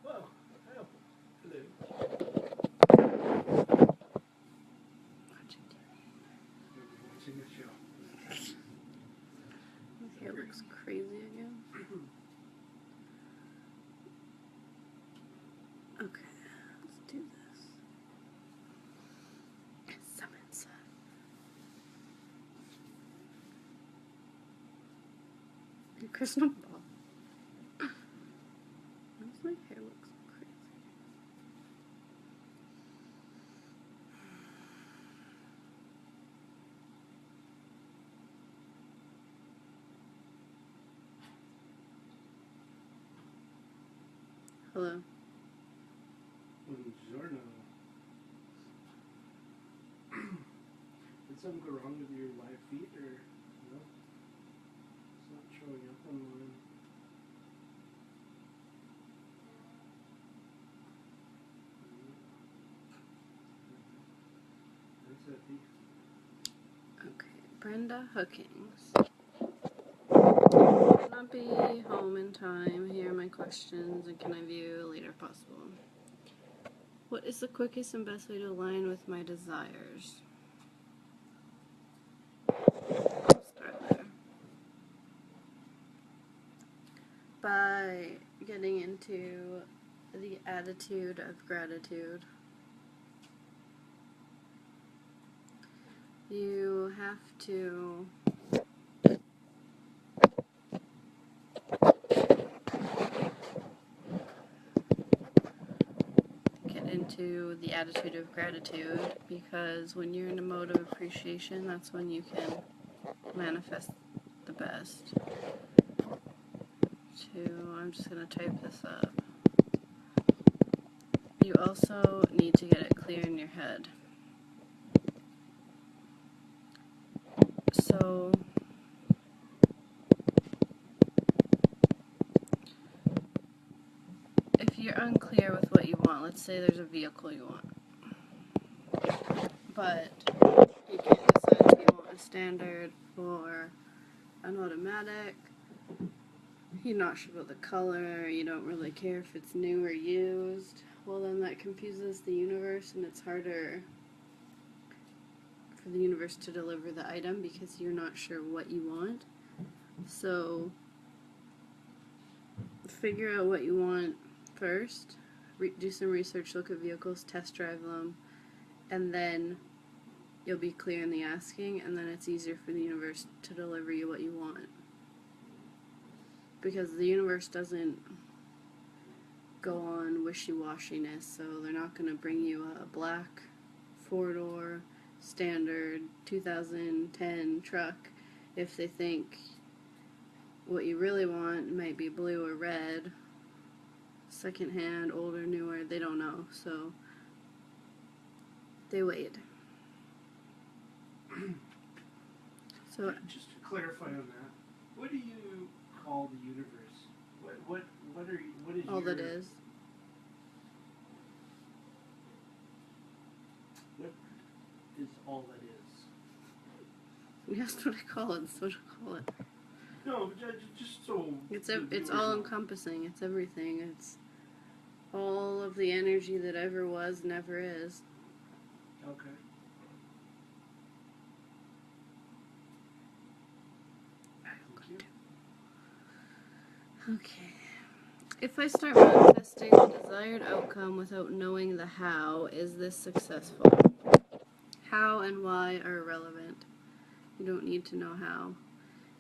Well, hello. Hello. Watching TV. Watching a show. My hair looks crazy again. Okay, let's do this. Summon Seth. Your crystal ball. Why does my hair look so crazy? Hello. Buongiorno. Did something go wrong with your live feed, or no? It's not showing up online. That's it. Okay, Brenda Hookings. Will not be home in time. Here are my questions, and can I view later possible? What is the quickest and best way to align with my desires? Start there. By getting into the attitude of gratitude. You have to get into the attitude of gratitude, because when you're in a mode of appreciation, that's when you can manifest the best. I'm just going to type this up. You also need to get it clear in your head. So if you're unclear with what you want, let's say there's a vehicle you want, but you can't decide if you want a standard or an automatic, you're not sure about the color, you don't really care if it's new or used, well then that confuses the universe, and it's harder for the universe to deliver the item because you're not sure what you want. So figure out what you want first, do some research, look at vehicles, test drive them, and then you'll be clear in the asking, and then it's easier for the universe to deliver you what you want. Because the universe doesn't go on wishy-washiness, so they're not going to bring you a black 4-door standard 2010 truck if they think what you really want might be blue or red, secondhand, older, newer, they don't know, so they wait. So just to clarify on that, what do you call the universe? What is all your... that is. What is all that is? You asked what I call it, that's what I call it. No, but just so... It's all encompassing, it's everything, it's all of the energy that ever was, never is. Okay. Okay. If I start manifesting the desired outcome without knowing the how, is this successful? How and why are irrelevant. You don't need to know how.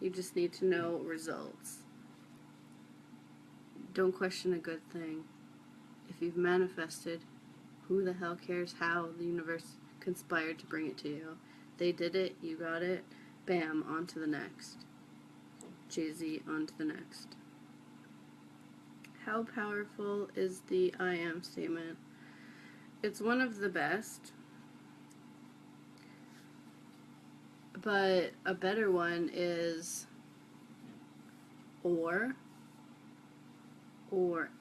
You just need to know results. Don't question a good thing. If you've manifested, who the hell cares how the universe conspired to bring it to you? They did it, you got it, bam, on to the next. Jay-Z, on to the next. How powerful is the I am statement? It's one of the best, but a better one is or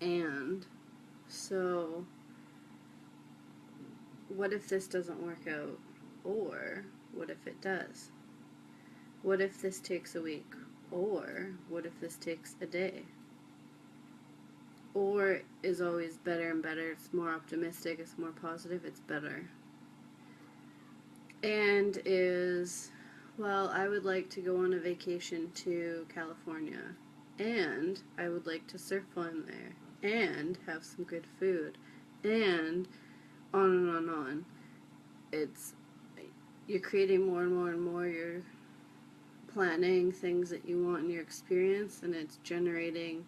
and. So what if this doesn't work out? Or what if it does? What if this takes a week? Or what if this takes a day? Or is always better and better. It's more optimistic, it's more positive, it's better. And is, well, I would like to go on a vacation to California. And I would like to surf while I'm there. And have some good food. And on and on and on. It's, you're creating more and more and more. You're planning things that you want in your experience, and it's generating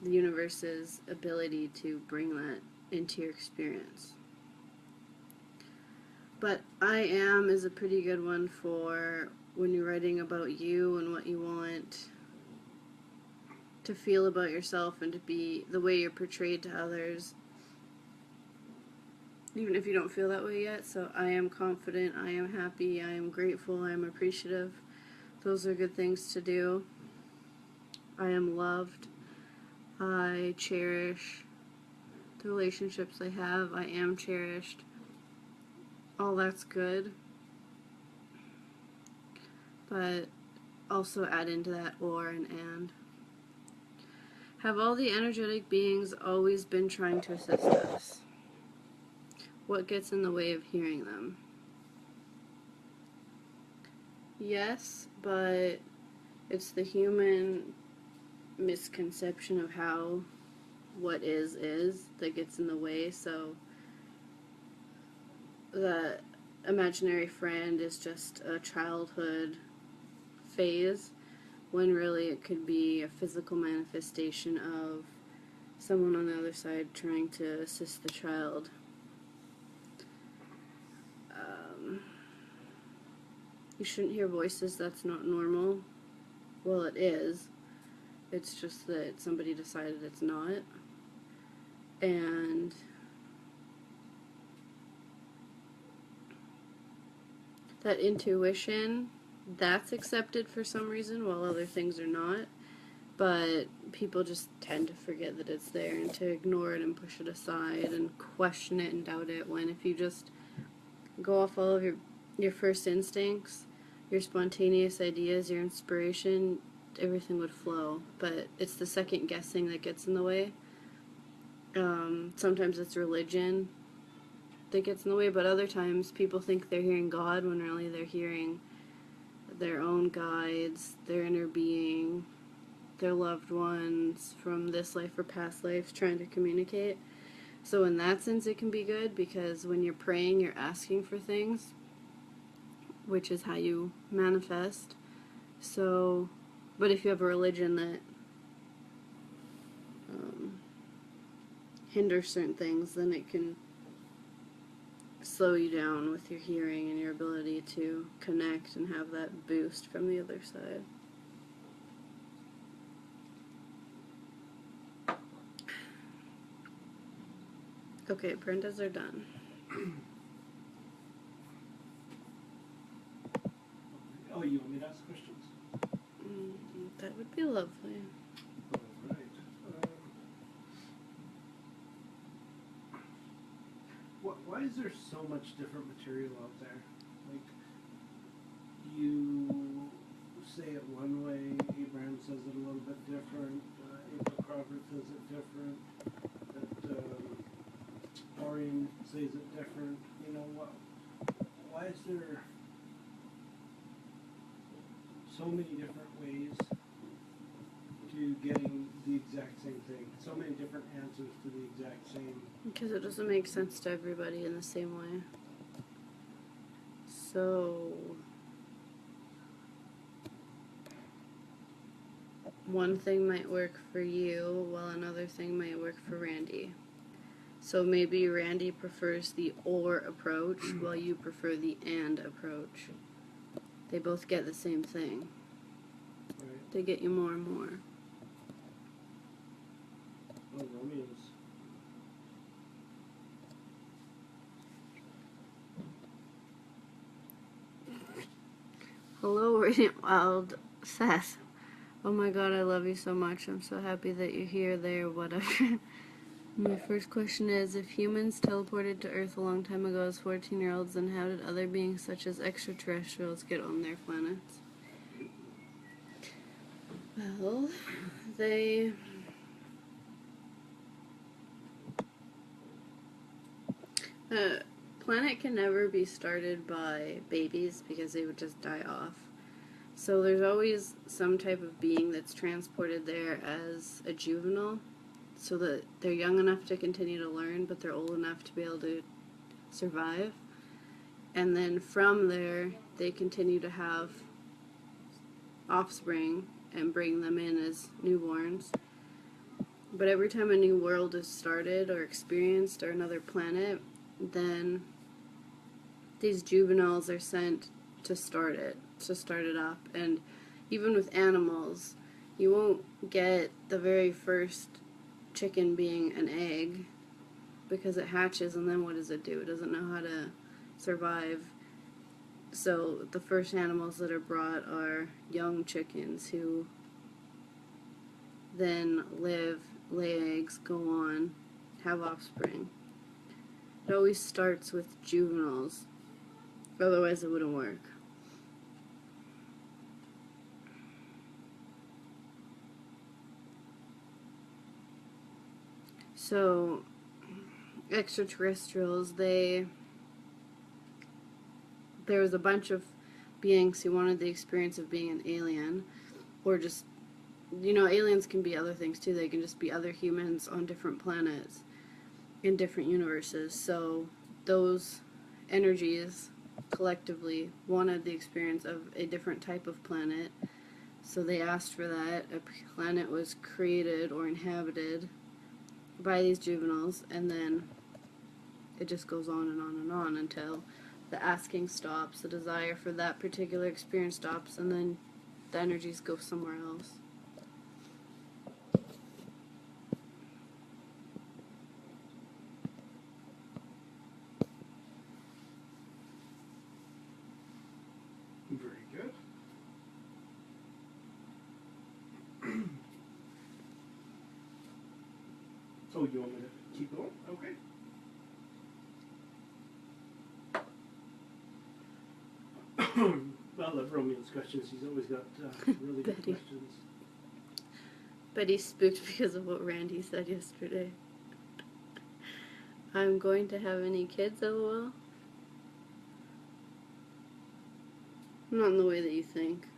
the universe's ability to bring that into your experience. But I am is a pretty good one for when you're writing about you and what you want to feel about yourself and to be the way you're portrayed to others, even if you don't feel that way yet. So I am confident, I am happy, I am grateful, I am appreciative. Those are good things to do. I am loved. I cherish the relationships I have. I am cherished. All that's good. But also add into that or and. Have all the energetic beings always been trying to assist us? What gets in the way of hearing them? Yes, but it's the human misconception of how what is that gets in the way. So the imaginary friend is just a childhood phase, when really it could be a physical manifestation of someone on the other side trying to assist the child. You shouldn't hear voices, that's not normal. Well, it is. It's just that somebody decided it's not. And that intuition, that's accepted for some reason, while other things are not. But people just tend to forget that it's there and to ignore it and push it aside and question it and doubt it, when if you just go off all of your first instincts, your spontaneous ideas, your inspiration, everything would flow. But it's the second guessing that gets in the way. Sometimes it's religion that gets in the way, but other times people think they're hearing God when really they're hearing their own guides, their inner being, their loved ones from this life or past lives trying to communicate. So in that sense it can be good, because when you're praying you're asking for things, which is how you manifest. So, but if you have a religion that hinders certain things, then it can slow you down with your hearing and your ability to connect and have that boost from the other side. Okay, Brenda's are done. Oh, you want me to ask questions? That would be lovely. All right. Why is there so much different material out there? Like, you say it one way, Abraham says it a little bit different, April Crawford says it different, that Maureen says it different. You know, why is there so many different ways to getting the exact same thing? So many different answers to the exact same. Because it doesn't make sense to everybody in the same way. So one thing might work for you while another thing might work for Randy. So maybe Randy prefers the or approach while you prefer the and approach. They both get the same thing. Right. They get you more and more. Oh, Romeo's. Hello, Radiant Wild Seth. Oh my god, I love you so much. I'm so happy that you're here, there, whatever. My first question is, if humans teleported to Earth a long time ago as 14-year-olds, then how did other beings such as extraterrestrials get on their planets? Well, they A planet can never be started by babies because they would just die off. So there's always some type of being that's transported there as a juvenile, so that they're young enough to continue to learn, but they're old enough to be able to survive. And then from there, they continue to have offspring and bring them in as newborns. But every time a new world is started or experienced, or another planet, then these juveniles are sent to start it up. And even with animals, you won't get the very first chicken being an egg, because it hatches, and then what does it do? It doesn't know how to survive. So the first animals that are brought are young chickens who then live, lay eggs, go on, have offspring. It always starts with juveniles, otherwise it wouldn't work. So extraterrestrials, there was a bunch of beings who wanted the experience of being an alien, or just, aliens can be other things too. They can just be other humans on different planets in different universes. So those energies collectively wanted the experience of a different type of planet, so they asked for that. A planet was created or inhabited by these juveniles, and then it just goes on and on and on until the asking stops, the desire for that particular experience stops, and then the energies go somewhere else. Very good. So you want me to keep going? Okay. Well, I love Romeo's questions. He's always got really good Betty. questions. Betty's spooked because of what Randy said yesterday. I'm going to have any kids, lol. Not in the way that you think.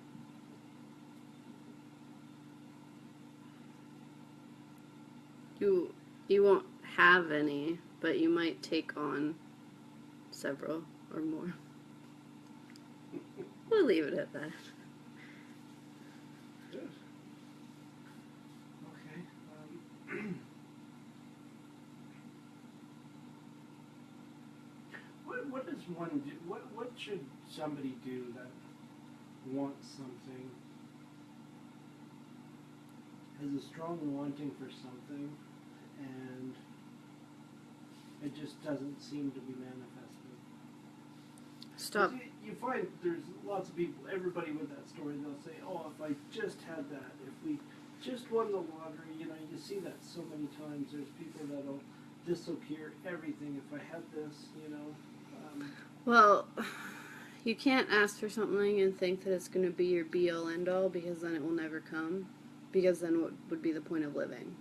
You won't have any, but you might take on several or more. We'll leave it at that. Good. Okay. What does one do? What should somebody do that wants something, has a strong wanting for something, and it just doesn't seem to be manifested? Stop. You find there's lots of people, everybody with that story, they'll say, oh, if I just had that, if we just won the lottery, you see that so many times. There's people that'll, this will cure everything if I had this, Well, you can't ask for something and think that it's going to be your be-all, end-all, because then it will never come. Because then what would be the point of living?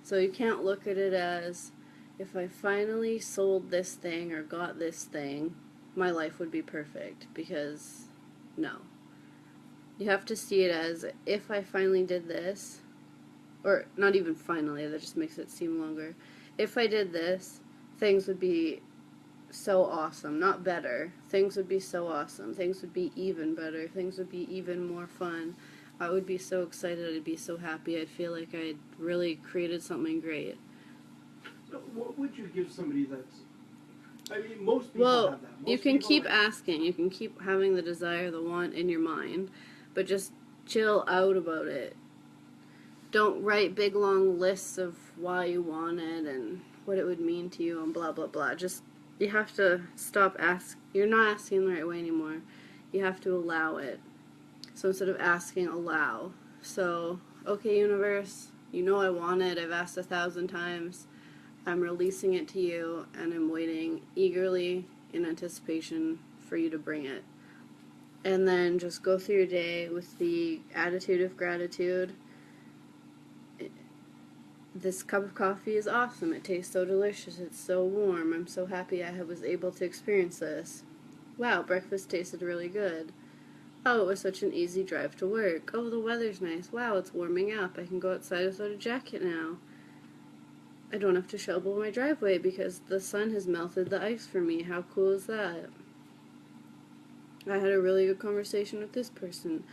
So you can't look at it as, if I finally sold this thing or got this thing, my life would be perfect. Because, no. You have to see it as, if I finally did this, or not even finally, that just makes it seem longer. If I did this, things would be so awesome. Not better. Things would be so awesome. Things would be even better. Things would be even more fun. I would be so excited. I'd be so happy. I'd feel like I'd really created something great. So what would you give somebody that's, most people have that. You can keep asking. You can keep having the desire, the want in your mind, but just chill out about it. Don't write big long lists of why you want it and what it would mean to you and blah blah blah. Just, you have to stop asking. You're not asking the right way anymore. You have to allow it. So instead of asking, allow. So, okay, universe, I want it. I've asked 1,000 times. I'm releasing it to you, and I'm waiting eagerly in anticipation for you to bring it. And then just go through your day with the attitude of gratitude. this cup of coffee is awesome. It tastes so delicious. It's so warm. I'm so happy I was able to experience this. Wow, breakfast tasted really good. Oh, it was such an easy drive to work. Oh, the weather's nice. Wow, it's warming up. I can go outside without a jacket now. I don't have to shovel my driveway because the sun has melted the ice for me. How cool is that? I had a really good conversation with this person.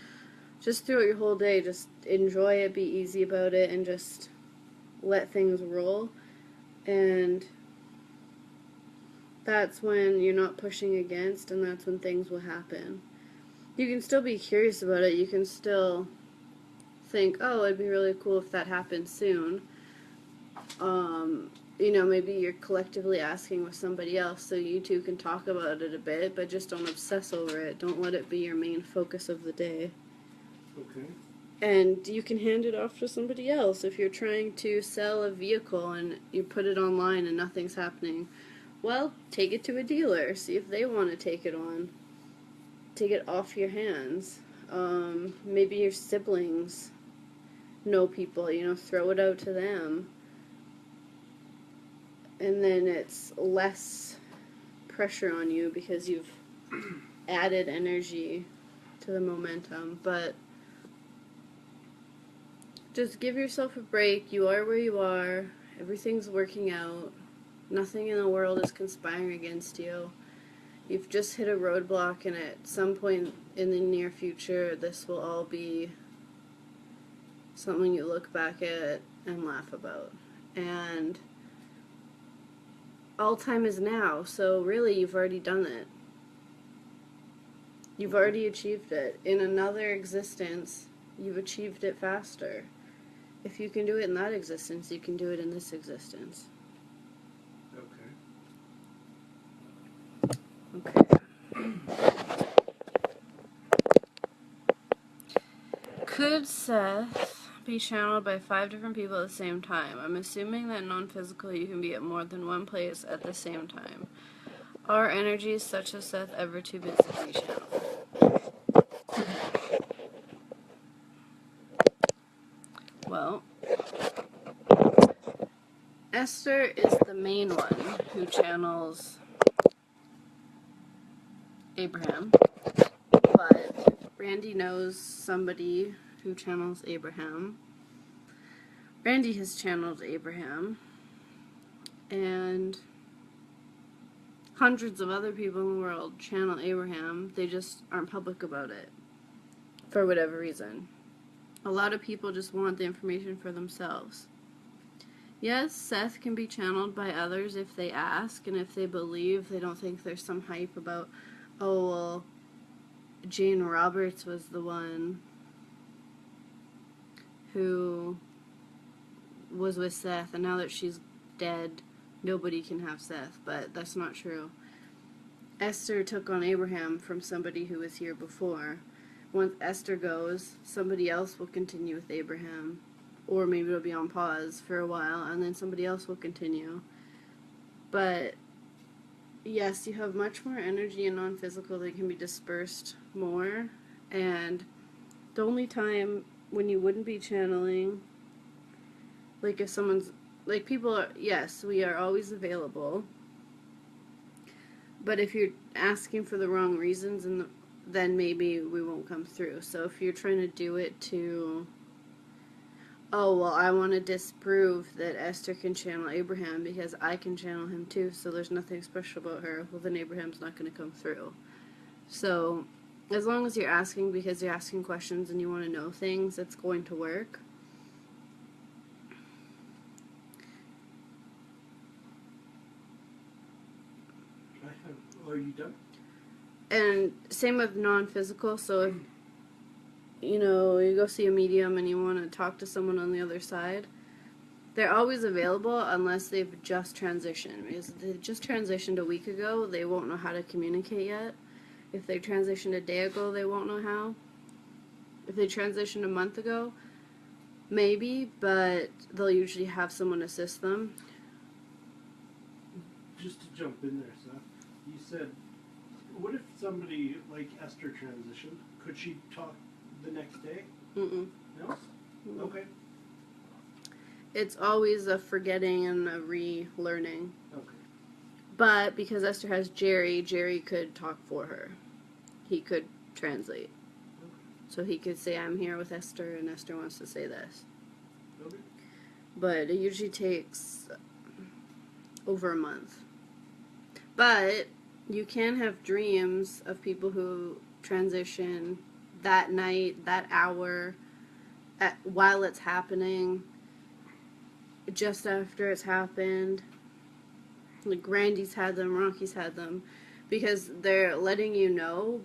Just throughout your whole day, just enjoy it, be easy about it, and just let things roll. And that's when you're not pushing against, and that's when things will happen. You can still be curious about it. You can still think, oh, it'd be really cool if that happened soon. Maybe you're collectively asking with somebody else so you two can talk about it a bit, but just don't obsess over it. Don't let it be your main focus of the day. Okay. And you can hand it off to somebody else. If you're trying to sell a vehicle and you put it online and nothing's happening, well, take it to a dealer. See if they want to take it on. Take it off your hands. Maybe your siblings know people, throw it out to them. And then it's less pressure on you because you've added energy to the momentum. But just give yourself a break. You are where you are. Everything's working out. Nothing in the world is conspiring against you. You've just hit a roadblock, and at some point in the near future, this will all be something you look back at and laugh about. And all time is now, so really you've already done it. You've already achieved it. In another existence, you've achieved it faster. If you can do it in that existence, you can do it in this existence. Okay. Could Seth be channeled by 5 different people at the same time? I'm assuming that non-physical you can be at more than one place at the same time. Are energies such as Seth ever too busy to be channeled? Well, Esther is the main one who channels Abraham, but Randy knows somebody who channels Abraham. Randy has channeled Abraham, and hundreds of other people in the world channel Abraham. They just aren't public about it for whatever reason. A lot of people just want the information for themselves. Yes, Seth can be channeled by others if they ask and if they believe. They don't think there's some hype about, oh, well, Jane Roberts was the one who was with Seth, and now that she's dead, nobody can have Seth. But that's not true. Esther took on Abraham from somebody who was here before. Once Esther goes, somebody else will continue with Abraham. Or maybe it'll be on pause for a while, and then somebody else will continue. But yes, you have much more energy in non-physical that can be dispersed more. And the only time when you wouldn't be channeling, like if someone's, like people are, yes, we are always available. But if you're asking for the wrong reasons, then maybe we won't come through. So if you're trying to do it to, oh, well, I want to disprove that Esther can channel Abraham because I can channel him too, so there's nothing special about her, well, then Abraham's not going to come through. So as long as you're asking because you're asking questions and you want to know things, it's going to work. Are you done? And same with non-physical, so if you go see a medium and you want to talk to someone on the other side, they're always available unless they've just transitioned. Because if they just transitioned a week ago, they won't know how to communicate yet. If they transitioned a day ago, they won't know how. If they transitioned a month ago, maybe, but they'll usually have someone assist them. Just to jump in there, Seth, you said, what if somebody like Esther transitioned? Could she talk the next day? Mm-mm. No? Mm-mm. Okay. it's always a forgetting and a relearning. Okay. But because Esther has Jerry, Jerry could talk for her. He could translate. Okay. So he could say, I'm here with Esther, and Esther wants to say this. Okay. But it usually takes over a month. But you can have dreams of people who transition that night, that hour, while it's happening, just after it's happened. Like Randy's had them, Rocky's had them, because they're letting you know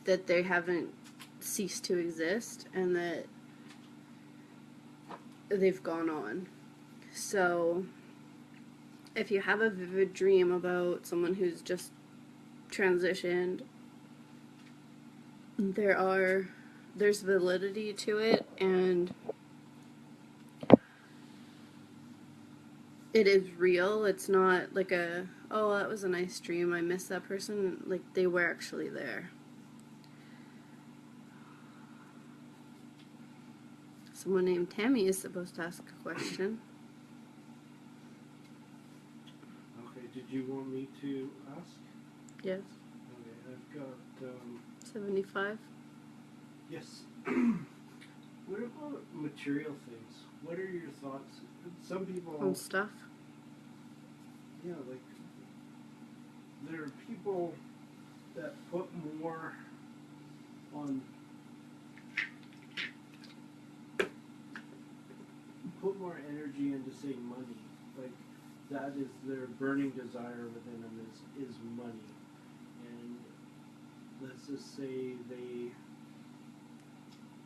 that they haven't ceased to exist and that they've gone on. So, if you have a vivid dream about someone who's just transitioned, there's validity to it, and it is real. It's not like oh, that was a nice dream, I miss that person. Like, they were actually there. Someone named Tammy is supposed to ask a question. Okay, did you want me to ask? Yes. Okay, I've got, 75. yes. What about material things? What are your thoughts? Some people... On stuff. Yeah, like, there are people that put more on... put more energy into, say, money. Like, that is their burning desire within them is money. And let's just say they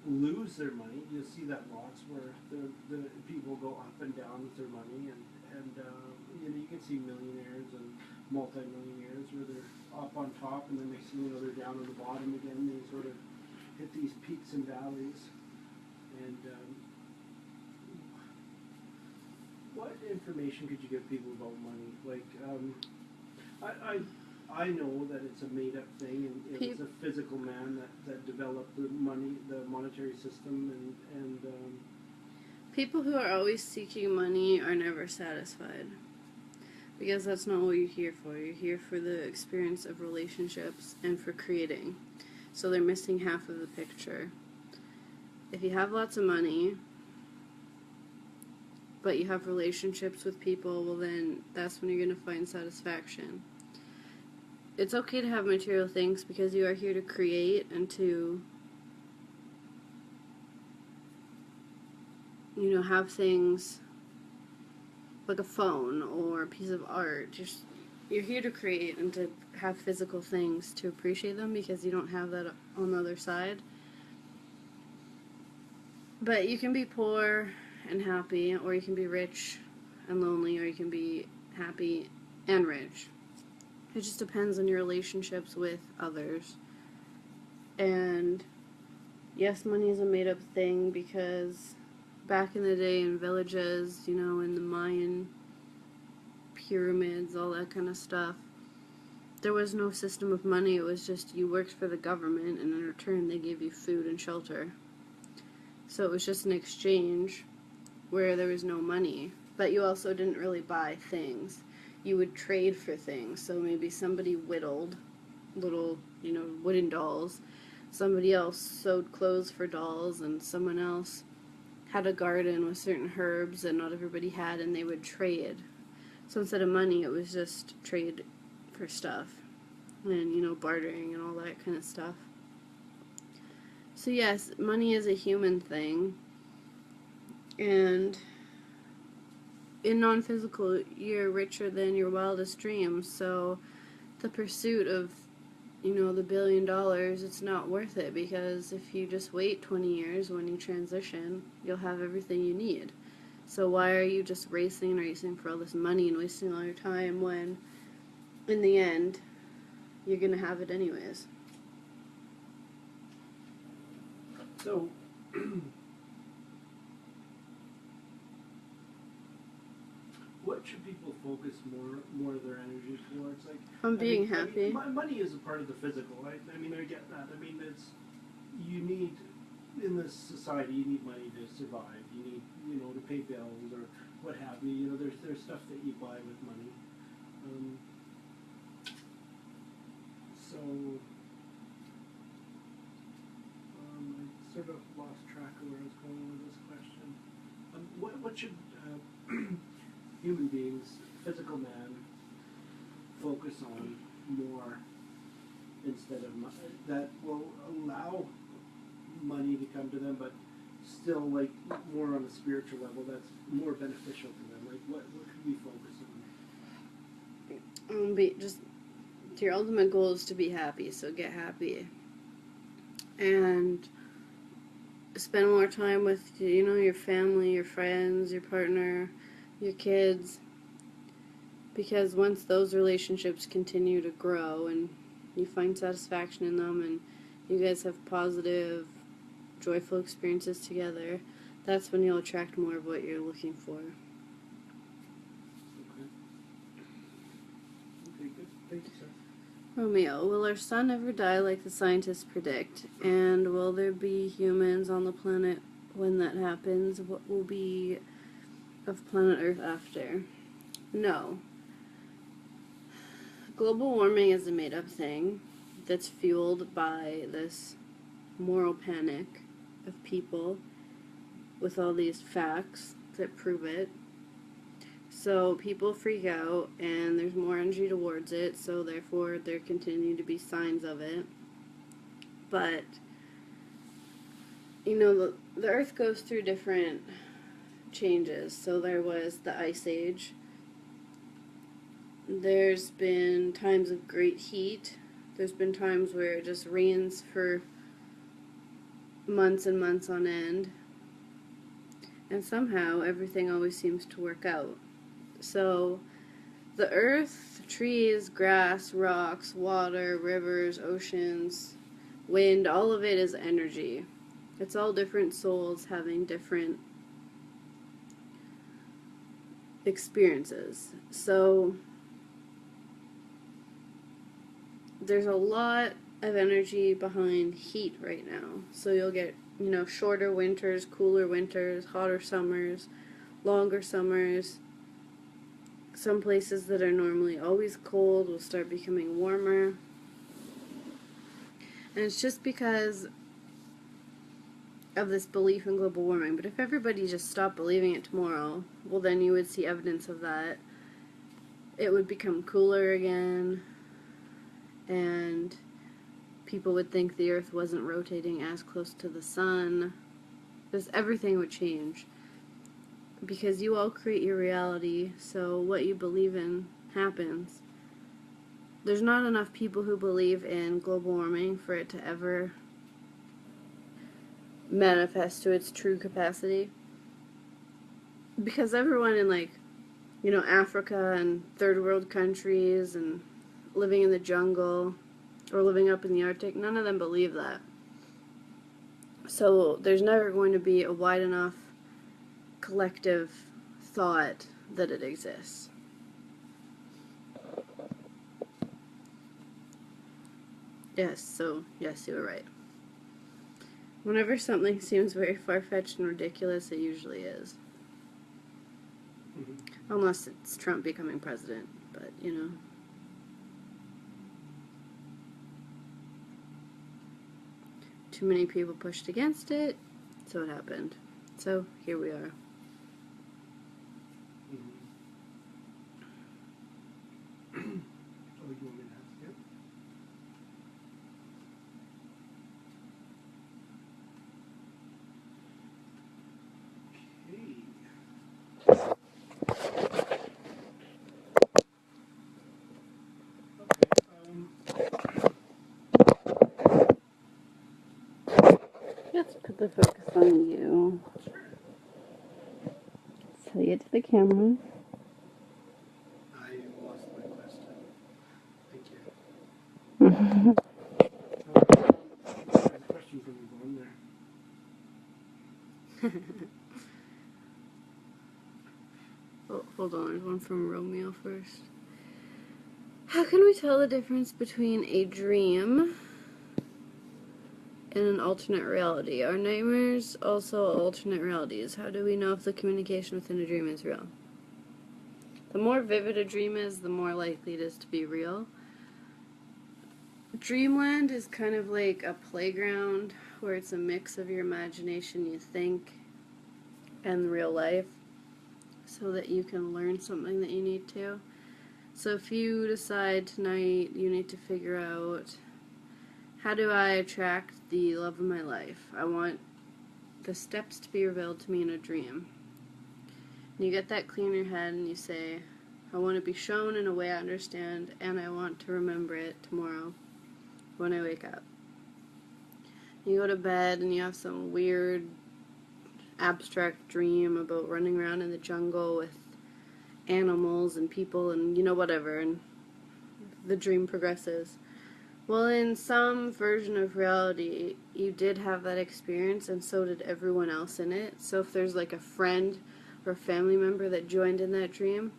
lose their money. You'll see that lots where the people go up and down with their money, and you know, you can see millionaires and multi-millionaires where they're up on top and then next thing you know they're down on the bottom again. They sort of hit these peaks and valleys. And what information could you give people about money? Like, I know that it's a made-up thing, and it was a physical man that developed the monetary system, and people who are always seeking money are never satisfied. Because that's not what you're here for. You're here for the experience of relationships and for creating. So they're missing half of the picture. If you have lots of money, but you have relationships with people, well then that's when you're going to find satisfaction. It's okay to have material things because you are here to create and to, you know, have things like a phone or a piece of art. You're here to create and to have physical things to appreciate them because you don't have that on the other side. But you can be poor and happy, or you can be rich and lonely, or you can be happy and rich. It just depends on your relationships with others. And yes, money is a made-up thing because back in the day in villages, you know, in the Mayan pyramids, all that kind of stuff, there was no system of money. It was just you worked for the government, and in return they gave you food and shelter. So it was just an exchange where there was no money. But you also didn't really buy things. You would trade for things. So maybe somebody whittled little, you know, wooden dolls. Somebody else sewed clothes for dolls, and someone else had a garden with certain herbs that not everybody had, and they would trade. So instead of money, it was just trade for stuff. And, you know, bartering and all that kind of stuff. So yes, money is a human thing. And in non-physical, you're richer than your wildest dreams. So the pursuit of, you know, the $1 billion, it's not worth it, because if you just wait 20 years when you transition, you'll have everything you need. So why are you just racing for all this money and wasting all your time when, in the end, you're going to have it anyways? so what should people focus more of their energy towards? Like, I'm being happy. Money is a part of the physical. I mean, I get that. I mean, you need in this society, you need money to survive. You need, to pay bills or what have you. There's stuff that you buy with money. So I sort of lost track of where I was going with this question. What should human beings, physical man, focus on more instead of that will allow money to come to them, but still like more on a spiritual level that's more beneficial to them? Like what could we focus on? Just your ultimate goal is to be happy, so get happy and spend more time with your family, your friends, your partner, your kids, because once those relationships continue to grow and you find satisfaction in them and you guys have positive, joyful experiences together, that's when you'll attract more of what you're looking for. Okay, good. Thank you, Seth. Romeo, will our sun ever die like the scientists predict? And will there be humans on the planet when that happens? What will be of planet Earth after? No. Global warming is a made-up thing that's fueled by this moral panic of people with all these facts that prove it. So people freak out and there's more energy towards it, so therefore there continue to be signs of it. But, the Earth goes through different changes. So there was the Ice Age. There's been times of great heat. There's been times where it just rains for months and months on end. And somehow everything always seems to work out. So the earth, trees, grass, rocks, water, rivers, oceans, wind, all of it is energy. It's all different souls having different experiences. So there's a lot of energy behind heat right now. So you'll get, shorter winters, cooler winters, hotter summers, longer summers. Some places that are normally always cold will start becoming warmer. And it's just because of this belief in global warming. But if everybody just stopped believing it tomorrow, well, then you would see evidence of that. It would become cooler again, and people would think the Earth wasn't rotating as close to the sun. Just everything would change. Because you all create your reality, so what you believe in happens. There's not enough people who believe in global warming for it to ever manifest to its true capacity. Because everyone in Africa and third world countries and living in the jungle or living up in the Arctic, none of them believe that. So there's never going to be a wide enough collective thought that it exists. Yes, you were right. Whenever something seems very far-fetched and ridiculous, it usually is. Mm-hmm. Unless it's Trump becoming president, but, Too many people pushed against it, so it happened. So, here we are. Oh, you want me to ask again? Let's put the focus on you. Say it to the camera. I lost my question. Thank you. The question's going to go in there. Oh, hold on, there's one from Romeo first. How can we tell the difference between a dream in an alternate reality? Are nightmares also alternate realities? How do we know if the communication within a dream is real? The more vivid a dream is, the more likely it is to be real. Dreamland is kind of like a playground where it's a mix of your imagination, you think, and real life, so that you can learn something that you need to. So if you decide tonight you need to figure out, how do I attract the love of my life? I want the steps to be revealed to me in a dream. And you get that clear in your head and you say, I want to be shown in a way I understand, and I want to remember it tomorrow when I wake up. You go to bed and you have some weird abstract dream about running around in the jungle with animals and people and whatever, and the dream progresses. Well, in some version of reality, you did have that experience, and so did everyone else in it. So if there's like a friend or a family member that joined in that dream,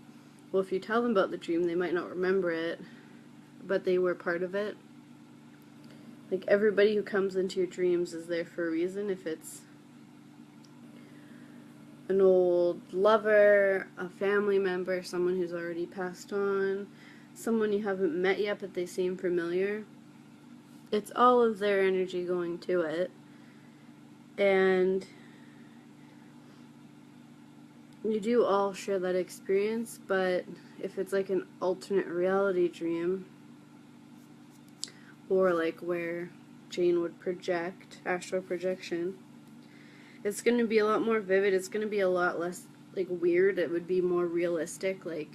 well, if you tell them about the dream, they might not remember it, but they were part of it. Like, everybody who comes into your dreams is there for a reason. If it's an old lover, a family member, someone who's already passed on, someone you haven't met yet but they seem familiar, it's all of their energy going to it. And you do all share that experience, but if it's like an alternate reality dream, or like where Jane would project, astral projection, it's going to be a lot more vivid. It's going to be a lot less like weird. It would be more realistic. Like,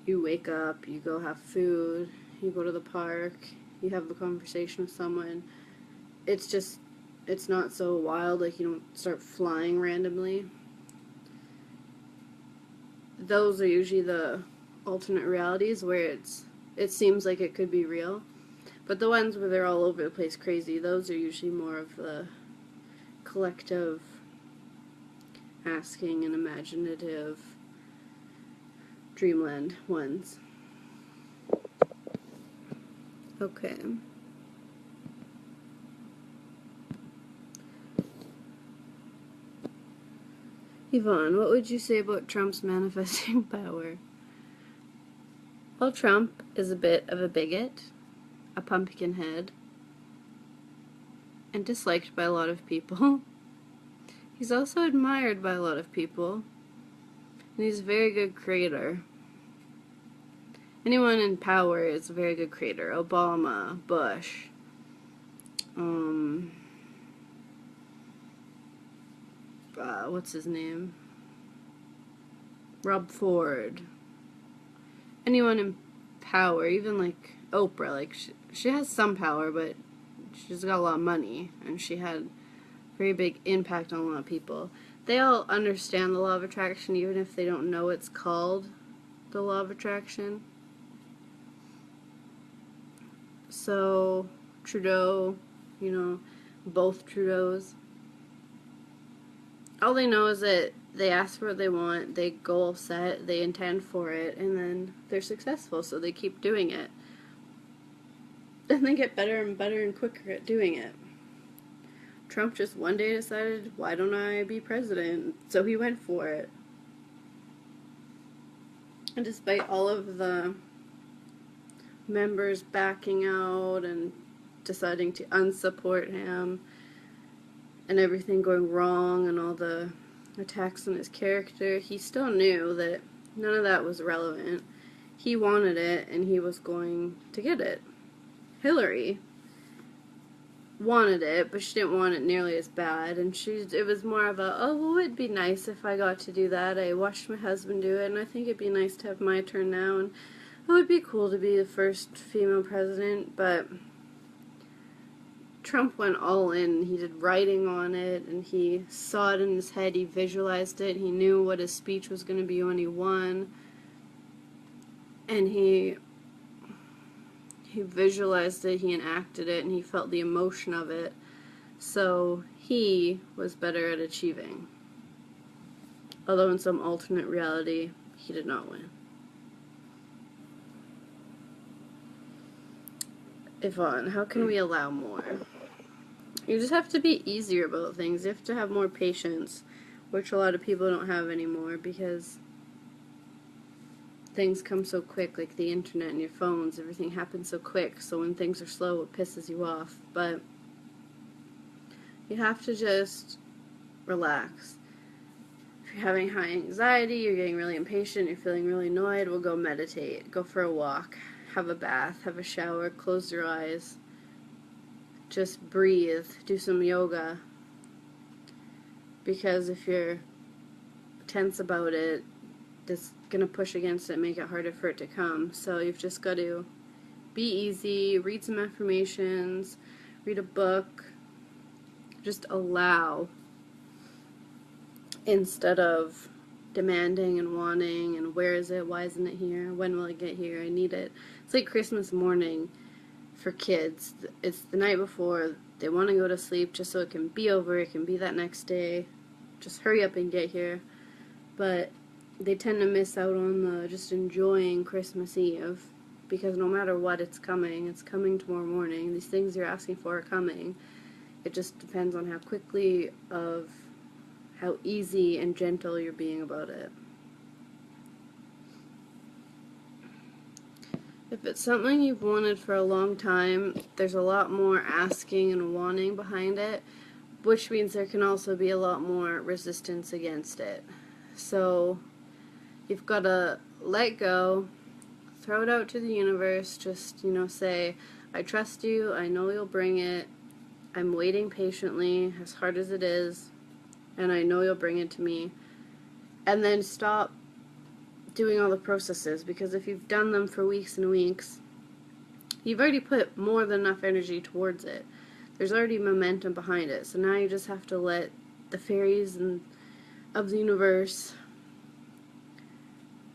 you wake up, you go have food, you go to the park, you have a conversation with someone. It's not so wild. Like, you don't start flying randomly. Those are usually the alternate realities where it seems like it could be real. But the ones where they're all over the place crazy, those are usually more of the collective asking and imaginative dreamland ones. Okay. Yvonne, what would you say about Trump's manifesting power? Well, Trump is a bit of a bigot, a pumpkinhead, and disliked by a lot of people. He's also admired by a lot of people, and he's a very good creator. Anyone in power is a very good creator. Obama, Bush, what's his name? Rob Ford. Anyone in power, even like Oprah, like she has some power, but she's got a lot of money, and she had a very big impact on a lot of people. They all understand the law of attraction, even if they don't know it's called the law of attraction. So, Trudeau, both Trudeaus, all they know is that they ask for what they want, they goal set, they intend for it, and then they're successful, so they keep doing it. And they get better and better and quicker at doing it. Trump just one day decided, why don't I be president? So he went for it. And despite all of the members backing out and deciding to unsupport him, and everything going wrong and all the attacks on his character, he still knew that none of that was relevant. He wanted it, and he was going to get it. Hillary wanted it, but she didn't want it nearly as bad, and it was more of a, oh, well, it'd be nice if I got to do that. I watched my husband do it, and I think it'd be nice to have my turn now, and it would be cool to be the first female president. But Trump went all in. He did writing on it, and he saw it in his head. He visualized it. He knew what his speech was going to be when he won, and he visualized it, he enacted it, and he felt the emotion of it. So he was better at achieving. Although in some alternate reality, he did not win. Yvonne, how can we allow more? You just have to be easier about things. You have to have more patience, which a lot of people don't have anymore because things come so quick, like the internet and your phones, everything happens so quick, so when things are slow, it pisses you off. But you have to just relax. If you're having high anxiety, you're getting really impatient, you're feeling really annoyed, well, go meditate, go for a walk, have a bath, have a shower, close your eyes, just breathe, do some yoga. Because if you're tense about it, it's going to push against it, make it harder for it to come. So you've just got to be easy, read some affirmations, read a book, just allow instead of demanding and wanting and where is it, why isn't it here, when will it get here, I need it. It's like Christmas morning for kids. It's the night before, they want to go to sleep just so it can be over, it can be that next day, just hurry up and get here. But they tend to miss out on the just enjoying Christmas Eve, because no matter what, it's coming tomorrow morning. These things you're asking for are coming. It just depends on how quickly, of how easy and gentle you're being about it. If it's something you've wanted for a long time, there's a lot more asking and wanting behind it, which means there can also be a lot more resistance against it. So you've got to let go, throw it out to the universe, just, say, I trust you, I know you'll bring it, I'm waiting patiently, as hard as it is, and I know you'll bring it to me. And then stop doing all the processes, because if you've done them for weeks and weeks, you've already put more than enough energy towards it. There's already momentum behind it, so now you just have to let the fairies and of the universe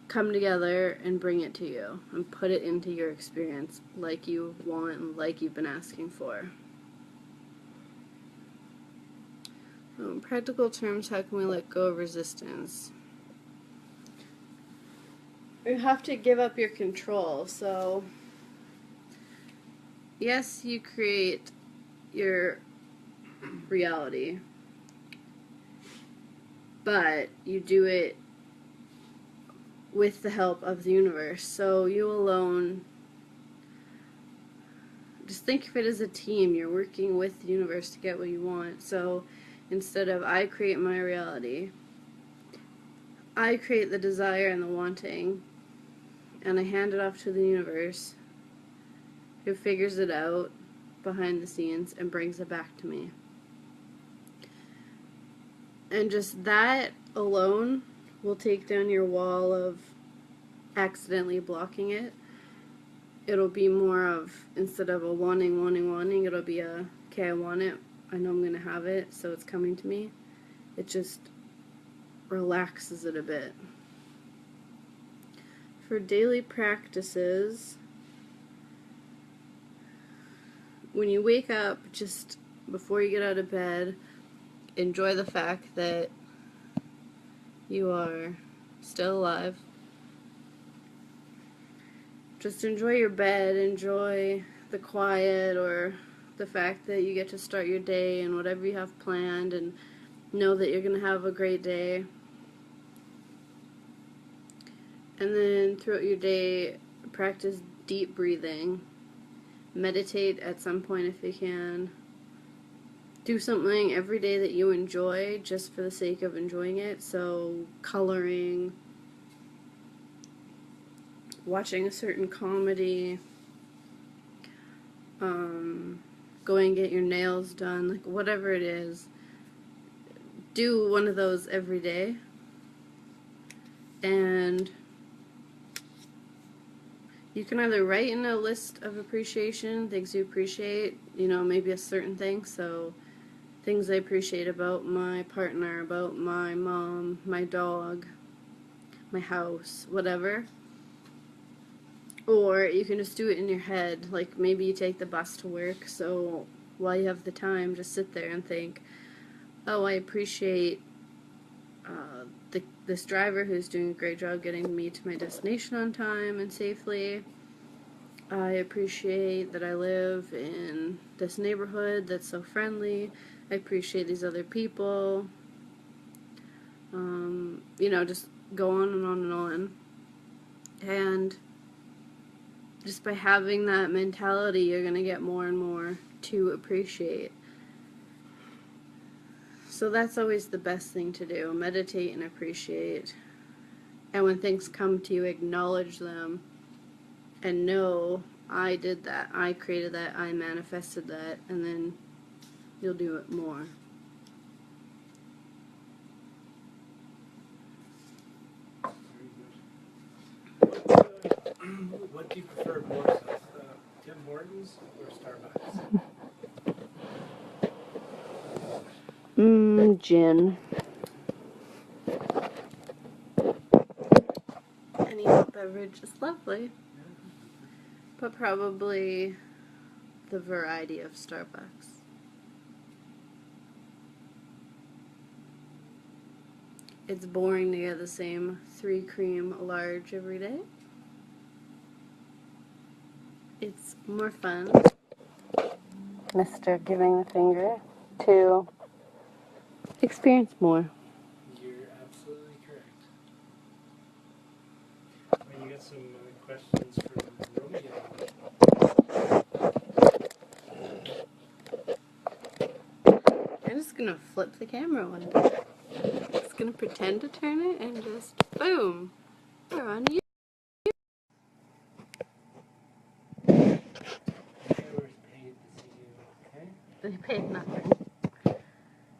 come together and bring it to you and put it into your experience like you want and like you've been asking for. In practical terms, how can we let go of resistance? You have to give up your control. So yes, you create your reality, but you do it with the help of the universe. So you alone, just think of it as a team. You're working with the universe to get what you want. So instead of I create my reality, I create the desire and the wanting, and I hand it off to the universe, who figures it out behind the scenes and brings it back to me. And just that alone will take down your wall of accidentally blocking it. It'll be more of, instead of a wanting, it'll be a, okay, I want it, I know I'm going to have it, so it's coming to me. It just relaxes it a bit. For daily practices, when you wake up, just before you get out of bed, enjoy the fact that you are still alive. Just enjoy your bed, enjoy the quiet, or the fact that you get to start your day and whatever you have planned, and know that you're going to have a great day. And then throughout your day, practice deep breathing. Meditate at some point if you can. Do something every day that you enjoy just for the sake of enjoying it. So coloring, watching a certain comedy, going and get your nails done, like whatever it is. Do one of those every day. And you can either write in a list of appreciation, things you appreciate, maybe a certain thing. So things I appreciate about my partner, about my mom, my dog, my house, whatever. Or you can just do it in your head, like maybe you take the bus to work, so while you have the time, just sit there and think, oh, I appreciate this driver who's doing a great job getting me to my destination on time and safely. I appreciate that I live in this neighborhood that's so friendly. I appreciate these other people. You know, just go on and on and on. And just by having that mentality, you're going to get more and more to appreciate. So that's always the best thing to do. Meditate and appreciate. And when things come to you, acknowledge them and know, I did that, I created that, I manifested that, and then you'll do it more. What do you prefer more, Seth? Tim Hortons or Starbucks? Gin. Any hot beverage is lovely, but probably the variety of Starbucks. It's boring to get the same 3 cream large every day. It's more fun. Mr. Giving the finger to experience more. You're absolutely correct. Well, you got some questions from Romeo. I'm just gonna flip the camera one day. Just gonna pretend to turn it and just boom, we're on you. They paid nothing.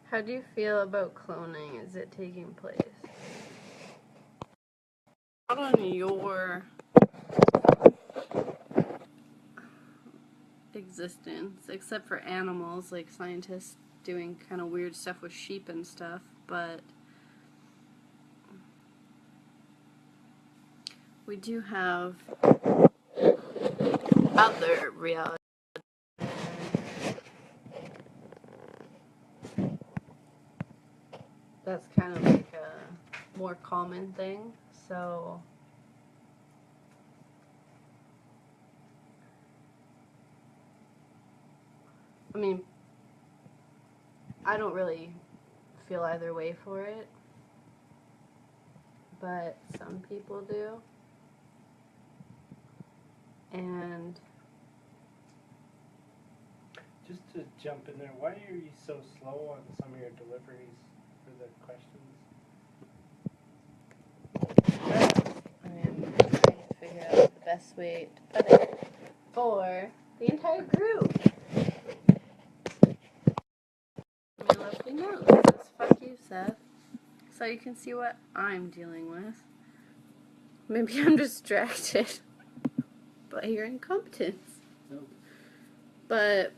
How do you feel about cloning? Is it taking place? Not on your existence, except for animals, like scientists doing kind of weird stuff with sheep and stuff, but we do have other reality. That's kind of like a more common thing, so I mean, I don't really feel either way for it, but some people do. And just to jump in there, why are you so slow on some of your deliveries for the questions? I am trying to figure out the best way to put it for the entire group. My lovely notes. Says, fuck you, Seth. So you can see what I'm dealing with. Maybe I'm distracted by your incompetence. No. But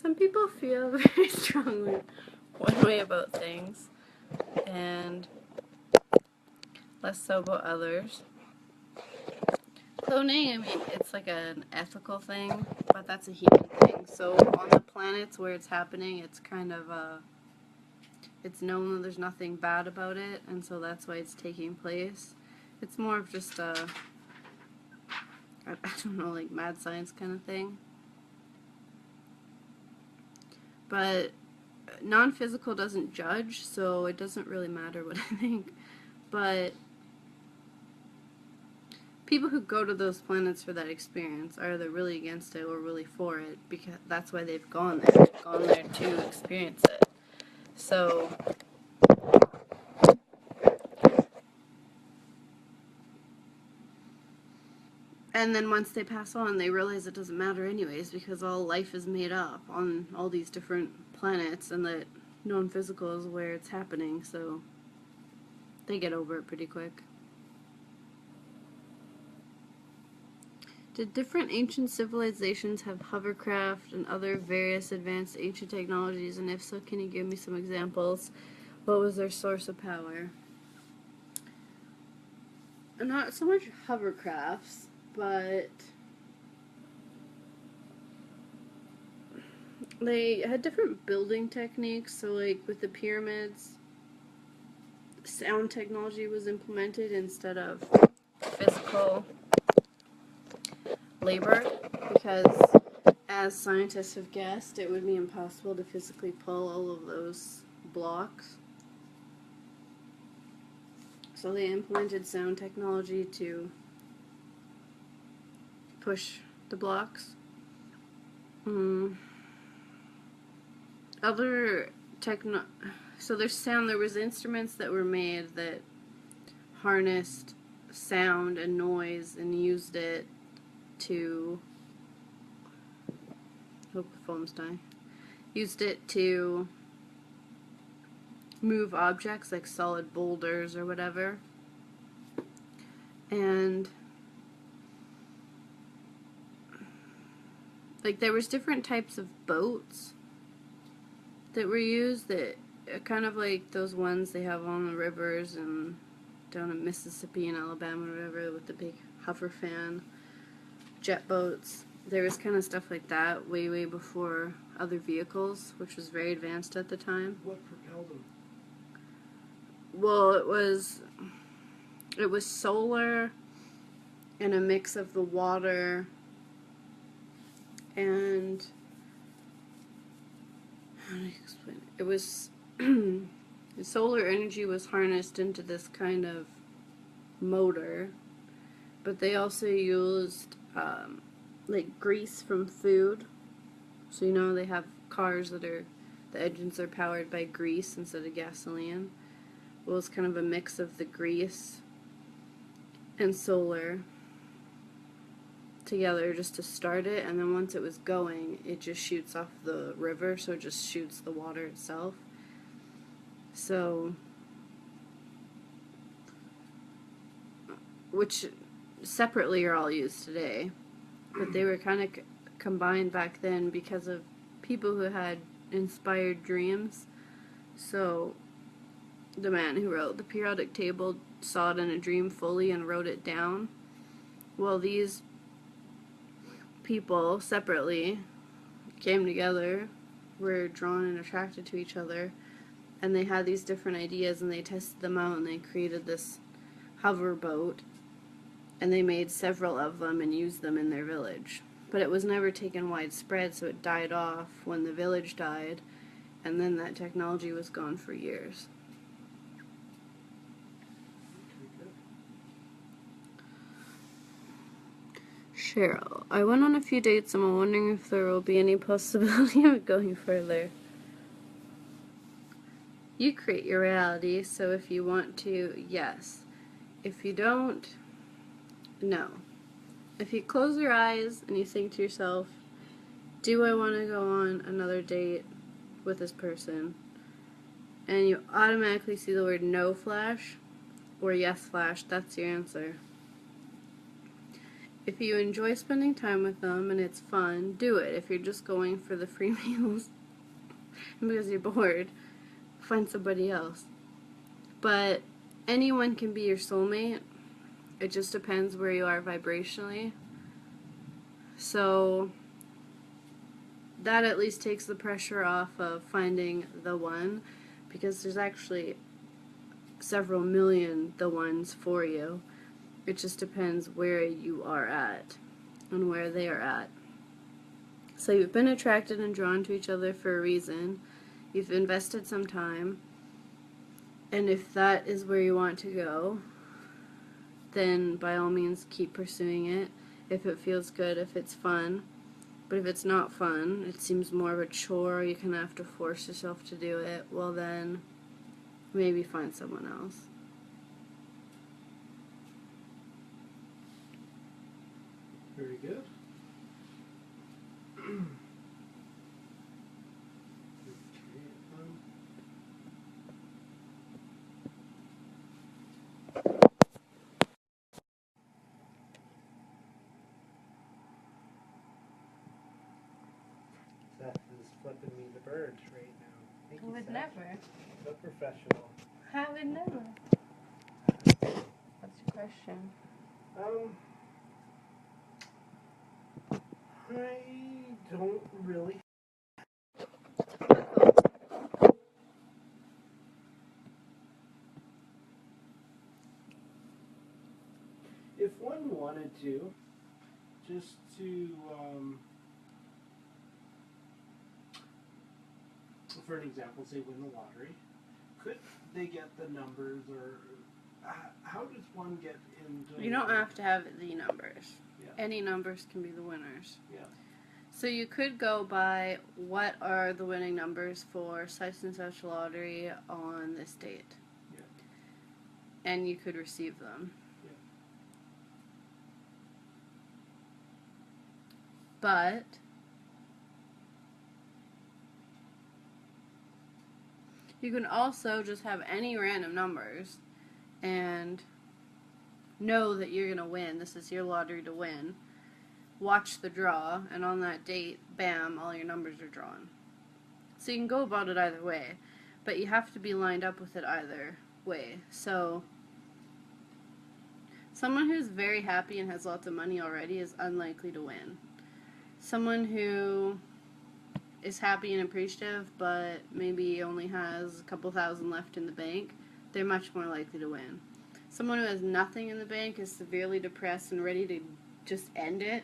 some people feel very strongly one way about things and less so about others. Cloning, I mean, it's like an ethical thing, but that's a human thing. So on the planets where it's happening, it's kind of it's known that there's nothing bad about it, and so that's why it's taking place. It's more of just a, I don't know, like mad science kind of thing. But non-physical doesn't judge, so it doesn't really matter what I think. But people who go to those planets for that experience are either really against it or really for it, because that's why they've gone there. They've gone there to experience it. So and then once they pass on, they realize it doesn't matter anyways, because all life is made up on all these different planets, and that non-physical is where it's happening, so they get over it pretty quick. Did different ancient civilizations have hovercraft and other various advanced ancient technologies, and if so, can you give me some examples? What was their source of power? Not so much hovercrafts, but they had different building techniques. So like with the pyramids, sound technology was implemented instead of physical labor, because as scientists have guessed, it would be impossible to physically pull all of those blocks. So they implemented sound technology to push the blocks. So there's sound. There was instruments that were made that harnessed sound and noise and used it to. Hope the phone's dying. Used it to move objects like solid boulders or whatever. And like there was different types of boats that were used that kind of like those ones they have on the rivers and down in Mississippi and Alabama or whatever with the big hover fan jet boats. There was kind of stuff like that way before other vehicles, which was very advanced at the time. What propelled them? Well, it was solar and a mix of the water and how do I explain it? It was the solar energy was harnessed into this kind of motor, but they also used like grease from food. So you know they have cars that are the engines are powered by grease instead of gasoline. Well, it's kind of a mix of the grease and solar together just to start it, and then once it was going, it just shoots off the river, so it just shoots the water itself. So, which separately are all used today, but they were kind of combined back then because of people who had inspired dreams. So the man who wrote the periodic table saw it in a dream fully and wrote it down. Well, these people separately came together, were drawn and attracted to each other, and they had these different ideas and they tested them out and they created this hover boat, and they made several of them and used them in their village. But it was never taken widespread, so it died off when the village died, and then that technology was gone for years. Cheryl, I went on a few dates and I'm wondering if there will be any possibility of going further. You create your reality, so if you want to, yes. If you don't, no. If you close your eyes and you think to yourself, do I want to go on another date with this person? And you automatically see the word no flash or yes flash, that's your answer. If you enjoy spending time with them and it's fun, do it. If you're just going for the free meals and because you're bored, find somebody else. But anyone can be your soulmate. It just depends where you are vibrationally. So that at least takes the pressure off of finding the one, because there's actually several million the ones for you. It just depends where you are at and where they are at. So you've been attracted and drawn to each other for a reason. You've invested some time. And if that is where you want to go, then by all means keep pursuing it. If it feels good, if it's fun. But if it's not fun, it seems more of a chore, you kind of have to force yourself to do it, well then maybe find someone else. Very good. Seth is flipping me the bird right now. Thank I you, would Seth. never. So professional. I would never. What's your question? I don't really. If one wanted to, just to, for an example, say win the lottery, could they get the numbers, or how does one get into? You don't have to have the numbers. Yeah. Any numbers can be the winners. Yeah. So you could go by what are the winning numbers for such and such lottery on this date. Yeah. And you could receive them. Yeah. But you can also just have any random numbers and know that you're going to win. This is your lottery to win. Watch the draw, and on that date, bam, all your numbers are drawn. So you can go about it either way, but you have to be lined up with it either way. So someone who's very happy and has lots of money already is unlikely to win. Someone who is happy and appreciative but maybe only has a couple thousand left in the bank, they're much more likely to win. Someone who has nothing in the bank is severely depressed and ready to just end it,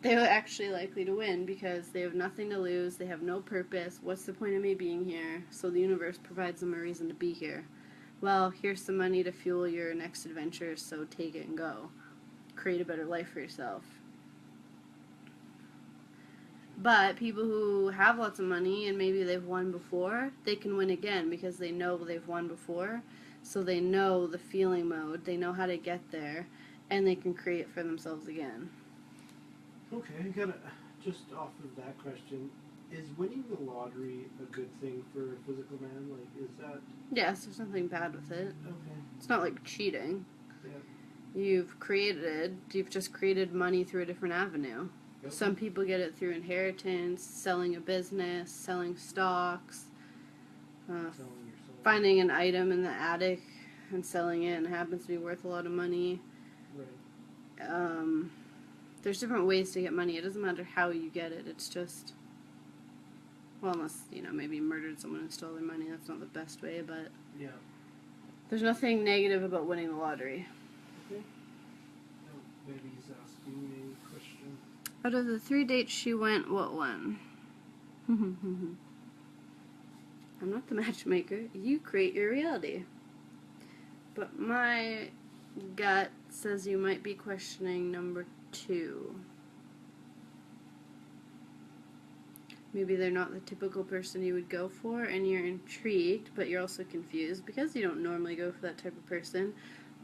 they're actually likely to win because they have nothing to lose, they have no purpose. What's the point of me being here? So the universe provides them a reason to be here. Well, here's some money to fuel your next adventure, so take it and go. Create a better life for yourself. But people who have lots of money and maybe they've won before, they can win again because they know they've won before. So they know the feeling mode, they know how to get there, and they can create for themselves again. Okay, I gotta, just off of that question, is winning the lottery a good thing for a physical man? Like, is that... Yes, there's nothing bad with it. Okay. It's not like cheating. Yeah. You've just created money through a different avenue. Yep. Some people get it through inheritance, selling a business, selling stocks, Selling your soul. finding an item in the attic and selling it and it happens to be worth a lot of money. Right. There's different ways to get money. It doesn't matter how you get it. It's just, well, unless, maybe you murdered someone and stole their money. That's not the best way, but Yeah. there's nothing negative about winning the lottery. Okay. Oh, Betty's asking me a question. Out of the 3 dates she went, what one? I'm not the matchmaker. You create your reality. But my gut says you might be questioning number 2. Maybe they're not the typical person you would go for, and you're intrigued, but you're also confused because you don't normally go for that type of person.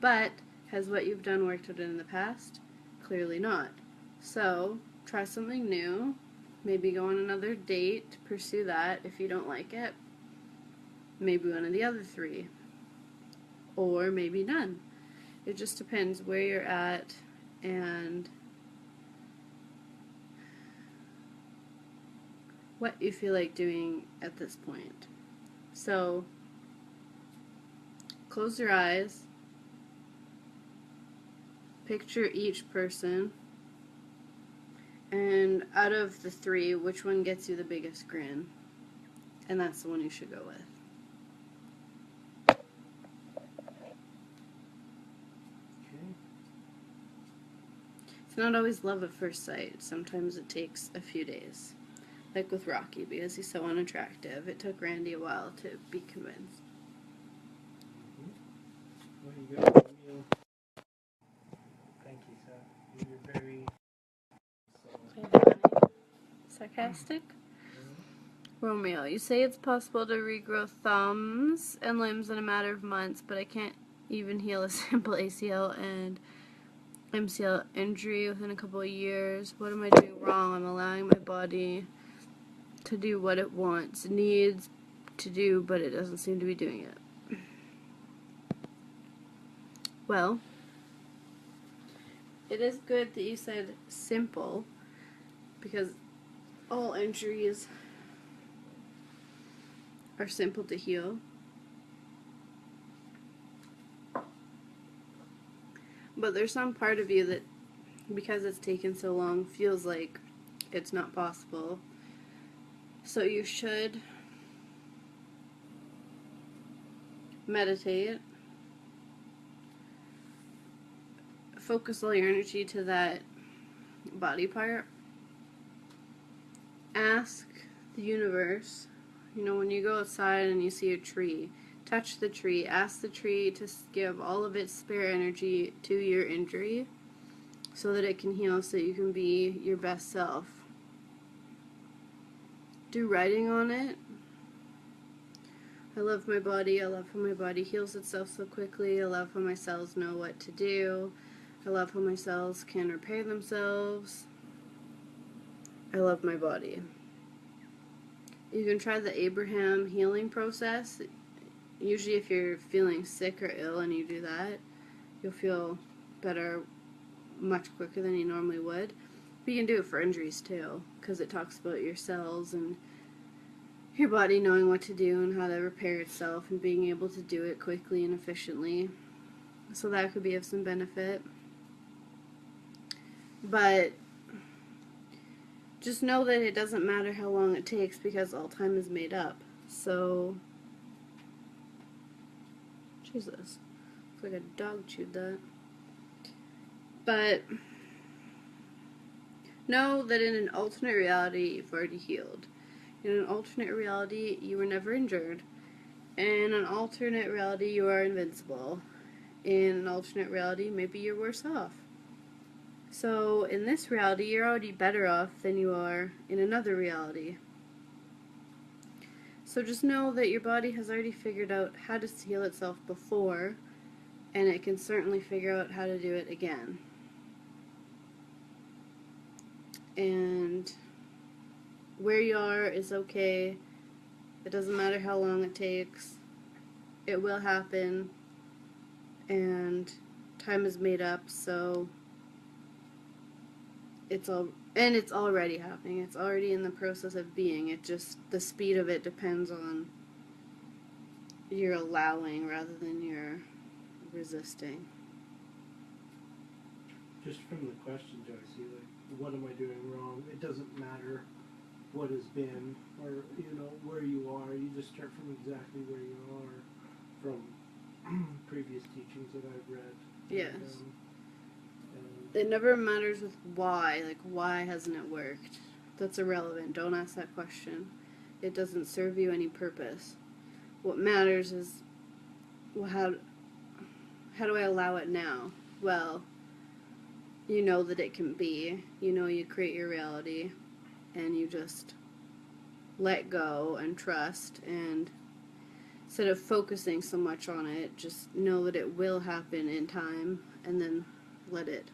But has what you've done worked out in the past? Clearly not. So, try something new. Maybe go on another date, pursue that. If you don't like it, maybe one of the other 3. Or maybe none. It just depends where you're at and what you feel like doing at this point. So, close your eyes. Picture each person. And out of the 3, which one gets you the biggest grin? And that's the one you should go with. Okay. It's not always love at first sight. Sometimes it takes a few days. Like with Rocky, because he's so unattractive. It took Randy a while to be convinced. Well, you got Romeo. Thank you, Seth. You're very... Sarcastic? Romeo, you say it's possible to regrow thumbs and limbs in a matter of months, but I can't even heal a simple ACL and MCL injury within a couple of years. What am I doing wrong? I'm allowing my body to do what it wants, needs to do, but it doesn't seem to be doing it. Well, it is good that you said simple, because all injuries are simple to heal. But there's some part of you that, because it's taken so long, feels like it's not possible. So you should meditate, focus all your energy to that body part, ask the universe, when you go outside and you see a tree, touch the tree, ask the tree to give all of its spare energy to your injury so that it can heal, so you can be your best self. Do writing on it. I love my body. I love how my body heals itself so quickly. I love how my cells know what to do. I love how my cells can repair themselves. I love my body. You can try the Abraham healing process. Usually if you're feeling sick or ill and you do that, you'll feel better much quicker than you normally would. But you can do it for injuries too, because it talks about your cells and your body knowing what to do and how to repair itself and being able to do it quickly and efficiently. So that could be of some benefit. But just know that it doesn't matter how long it takes, because all time is made up. So, Jesus, looks like a dog chewed that. But know that in an alternate reality, you've already healed. In an alternate reality, you were never injured. In an alternate reality, you are invincible. In an alternate reality, maybe you're worse off. So, in this reality, you're already better off than you are in another reality. So just know that your body has already figured out how to heal itself before, and it can certainly figure out how to do it again. And where you are is okay. It doesn't matter how long it takes. It will happen, and time is made up, so it's already happening. It's already in the process of being. It just, the speed of it depends on your allowing rather than your resisting. Just from the question, Joyce, like, what am I doing wrong? It doesn't matter what has been or, where you are. You just start from exactly where you are from previous teachings that I've read. Yes. And, it never matters with why. Like, why hasn't it worked? That's irrelevant. Don't ask that question. It doesn't serve you any purpose. What matters is, well, how do I allow it now? Well, you know that it can be. You create your reality, and you just let go and trust, and instead of focusing so much on it, just know that it will happen in time, and then let it.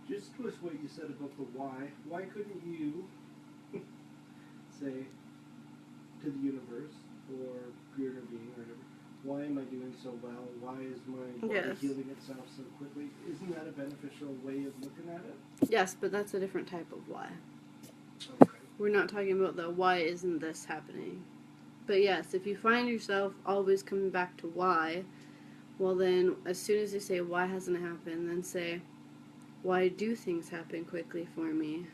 just with what you said about the why couldn't you say to the universe or creator being or whatever, why am I doing so well? Why is my body Yes. healing itself so quickly? Isn't that a beneficial way of looking at it? Yes, but that's a different type of why. Okay. We're not talking about the why isn't this happening. But yes, if you find yourself always coming back to why, well then, as soon as you say why hasn't it happened, then say, why do things happen quickly for me?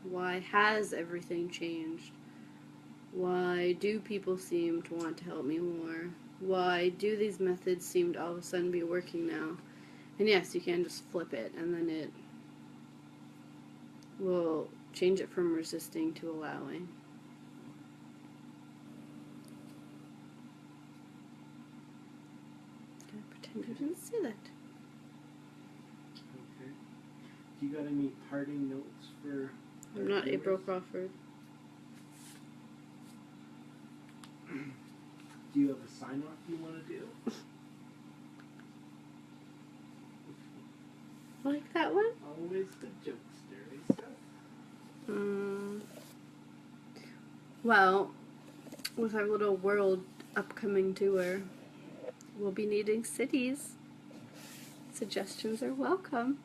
Why has everything changed? Why do people seem to want to help me more? Why do these methods seem to all of a sudden be working now? And yes, you can just flip it, and then it will change it from resisting to allowing. Pretend you didn't see that. Okay. Do you got any parting notes for I'm our not April viewers? Crawford. Do you have a sign off you want to do? Like that one? Always the jokester, eh, Seth? Well, with our little world upcoming tour, we'll be needing cities. Suggestions are welcome.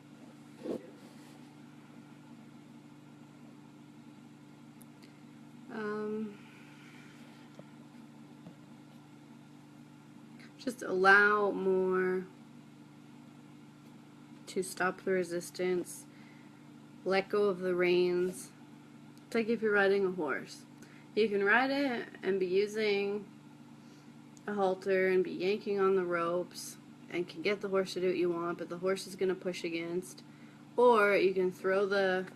Just allow more to stop the resistance. Let go of the reins. It's like if you're riding a horse. You can ride it and be using a halter and be yanking on the ropes and can get the horse to do what you want, but the horse is going to push against. Or you can throw the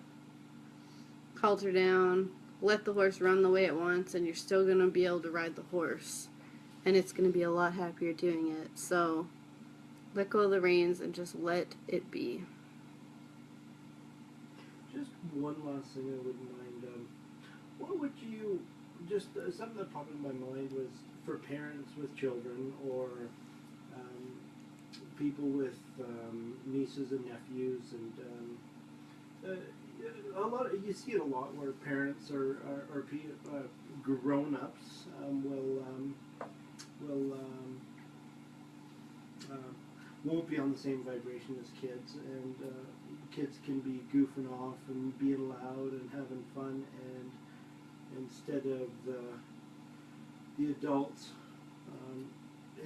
halter down, let the horse run the way it wants, and you're still going to be able to ride the horse. And it's going to be a lot happier doing it. So let go of the reins and just let it be. Just one last thing I wouldn't mind. What would you, just something that popped in my mind was for parents with children or people with nieces and nephews, and a lot. You see it a lot where parents or grown-ups will won't be on the same vibration as kids, and kids can be goofing off and being loud and having fun, and instead of the adults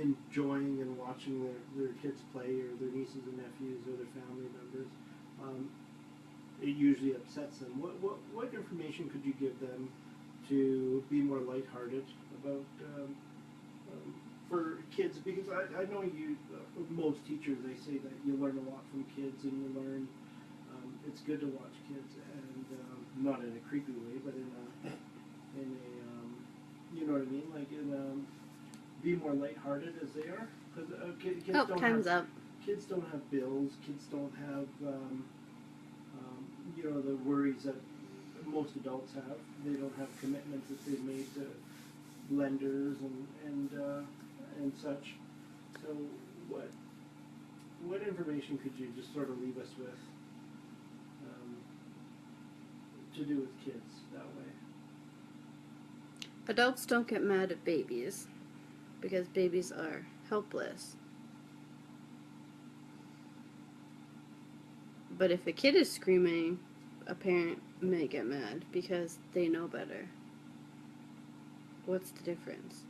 enjoying and watching their kids play, or their nieces and nephews or their family members, it usually upsets them. What information could you give them to be more lighthearted about for kids? Because I know most teachers, they say that you learn a lot from kids, and you learn it's good to watch kids, and not in a creepy way, but in a you know what I mean, like in be more lighthearted as they are, because kids don't time's have up. kids don't have bills, kids don't have you know, the worries that most adults have. They don't have commitments that they've made to lenders and such. So what information could you just sort of leave us with to do with kids that way? Adults don't get mad at babies because babies are helpless. But if a kid is screaming, a parent may get mad because they know better. What's the difference?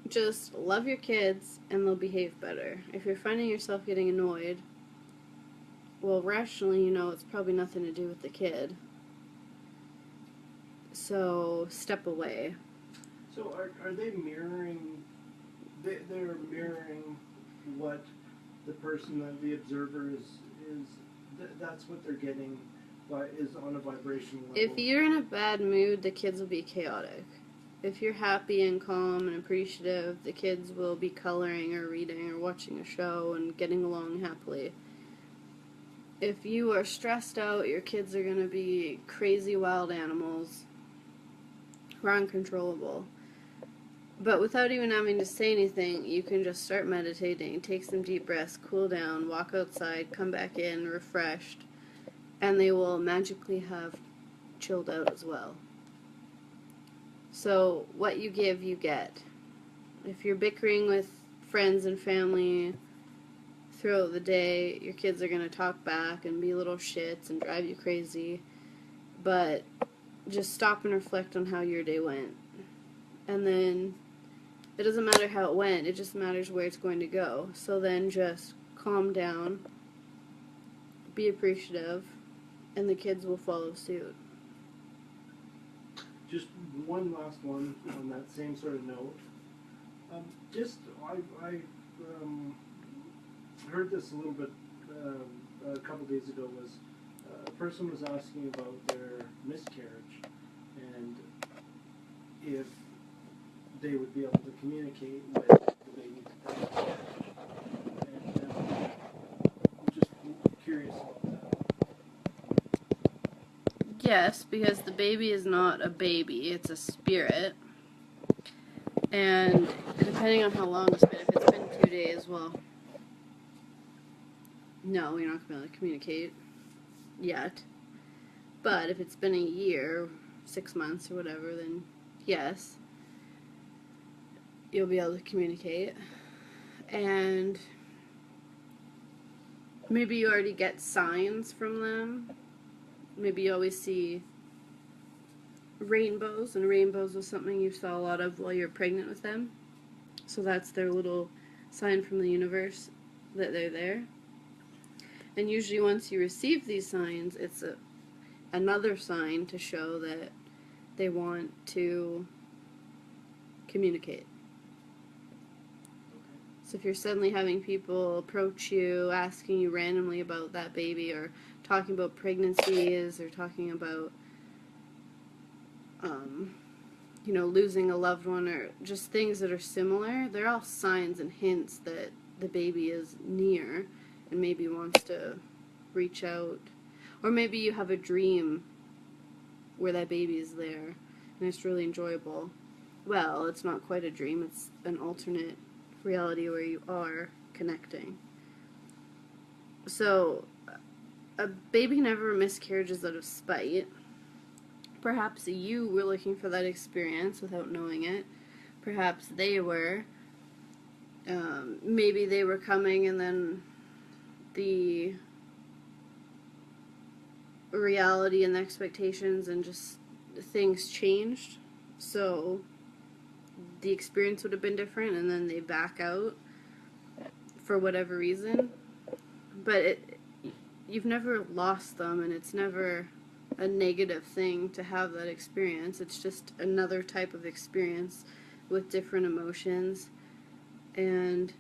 Just love your kids and they'll behave better. If you're finding yourself getting annoyed, well, rationally, you know it's probably nothing to do with the kid. So step away. So are they mirroring? They're mirroring what the person, the observer is. That's what they're getting, but is on a vibrational level. If you're in a bad mood, the kids will be chaotic. If you're happy and calm and appreciative, the kids will be coloring or reading or watching a show and getting along happily. If you are stressed out, your kids are going to be crazy wild animals who are uncontrollable. But without even having to say anything, you can just start meditating, take some deep breaths, cool down, walk outside, come back in refreshed, and they will magically have chilled out as well. So what you give, you get. If you're bickering with friends and family throughout the day, your kids are going to talk back and be little shits and drive you crazy. But just stop and reflect on how your day went. And then it doesn't matter how it went, it just matters where it's going to go. So then just calm down, be appreciative, and the kids will follow suit. Just one last one on that same sort of note. I heard this a little bit a couple days ago. Was a person was asking about their miscarriage and if they would be able to communicate with the baby to miscarriage. And I'm just curious about that. Yes, because the baby is not a baby, it's a spirit. And depending on how long it's been, if it's been 2 days, well, no, you're not going to be able to communicate yet. But if it's been a year, 6 months or whatever, then yes, you'll be able to communicate. And maybe you already get signs from them. Maybe you always see rainbows, and rainbows was something you saw a lot of while you're pregnant with them. So that's their little sign from the universe that they're there. And usually once you receive these signs, it's another sign to show that they want to communicate. So if you're suddenly having people approach you, asking you randomly about that baby, or talking about pregnancies, or talking about, losing a loved one, or just things that are similar, they're all signs and hints that the baby is near and maybe wants to reach out. Or maybe you have a dream where that baby is there and it's really enjoyable. Well, it's not quite a dream, it's an alternate reality where you are connecting. So, a baby never miscarriages out of spite. Perhaps you were looking for that experience without knowing it. Perhaps they were. Maybe they were coming and then the reality and the expectations and just things changed. So the experience would have been different, and then they back out for whatever reason. But you've never lost them, and it's never a negative thing to have that experience. It's just another type of experience with different emotions. And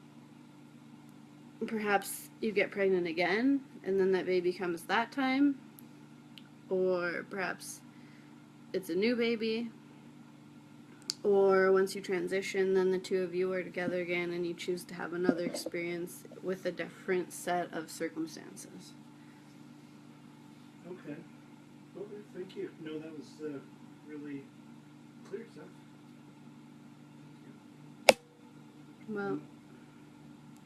perhaps you get pregnant again, and then that baby comes that time. Or perhaps it's a new baby. Or once you transition, then the two of you are together again and you choose to have another experience with a different set of circumstances. Okay. Okay, thank you. No, that was really clear, Seth. Well,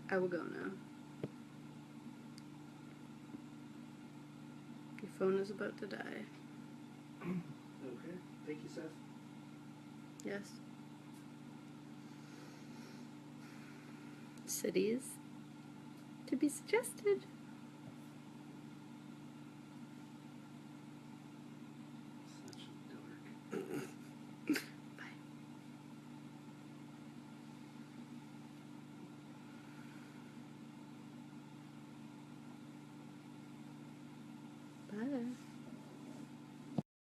I will go now. Your phone is about to die. Okay. Thank you, Seth. Yes. Cities to be suggested. Such a dork. Bye.